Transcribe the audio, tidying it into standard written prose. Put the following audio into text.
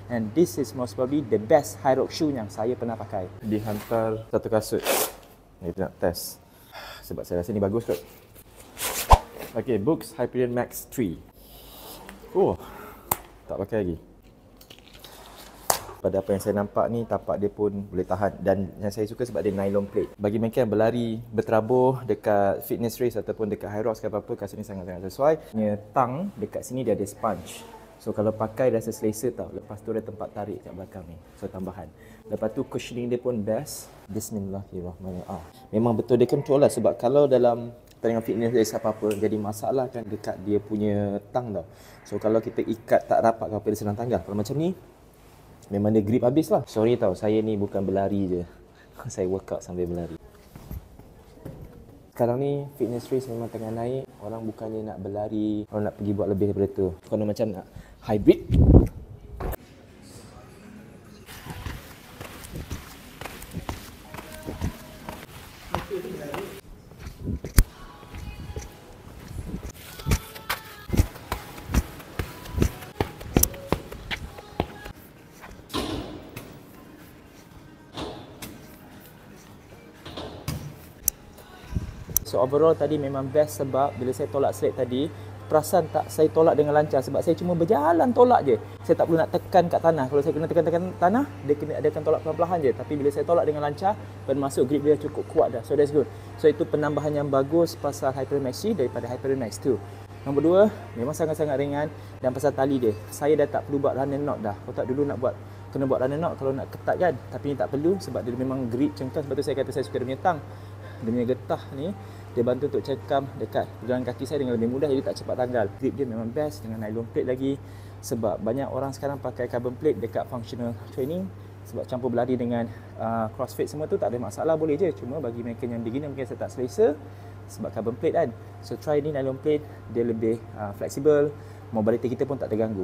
And this is most probably the best high rock shoe yang saya pernah pakai. Dihantar satu kasut. Ni nak test. Sebab saya rasa ni bagus kot. Okay, Brooks Hyperion Max 3. Oh, tak pakai lagi. Pada apa yang saya nampak ni, tapak dia pun boleh tahan. Dan yang saya suka sebab dia nylon plate. Bagi mereka yang berlari, berterabur dekat fitness race ataupun dekat high rocks ke apa-apa, kasut ni sangat-sangat sesuai. Punya tang dekat sini dia ada sponge. So kalau pakai rasa selesa tau. Lepas tu ada tempat tarik kat belakang ni. So tambahan. Lepas tu cushioning dia pun best. Bismillahirrahmanirrahim. Memang betul dia control lah. Sebab kalau dalam pertandingan fitness race apa-apa, jadi masalah kan dekat dia punya tang tau. So kalau kita ikat tak rapat ke apa, dia senang tanggal. Kalau macam ni, memang dia grip habis lah. Sorry tau, saya ni bukan berlari je. Saya workout sambil berlari. Sekarang ni fitness race memang tengah naik. Orang bukannya nak berlari, orang nak pergi buat lebih daripada tu. Kalau macam nak hybrid, so overall tadi memang best sebab bila saya tolak sled tadi, perasan tak saya tolak dengan lancar sebab saya cuma berjalan tolak je. Saya tak perlu nak tekan kat tanah. Kalau saya kena tekan tanah, dia kena adakan tolak perlahan-lahan je. Tapi bila saya tolak dengan lancar, bermaksud grip dia cukup kuat dah. So that's good. So itu penambahan yang bagus pasal Hyperion Max 3 daripada Hyperion Max 2. Nombor 2, memang sangat-sangat ringan. Dan pasal tali dia, saya dah tak perlu buat runner knot dah. Kalau tak dulu nak buat, kena buat runner knot kalau nak ketat kan. Tapi ni tak perlu sebab dia memang grip cengkam. Sebab tu saya kata saya suka dia punya tang. Dia punya getah ni, dia bantu untuk cengkam dekat pegangan kaki saya dengan lebih mudah, jadi tak cepat tanggal. Grip dia memang best dengan nylon plate lagi. Sebab banyak orang sekarang pakai carbon plate dekat functional training. Sebab campur berlari dengan crossfit semua tu tak ada masalah, boleh je. Cuma bagi mereka yang beginner mungkin saya tak selesa sebab carbon plate kan. So try ni nylon plate, dia lebih fleksibel. Mobility kita pun tak terganggu.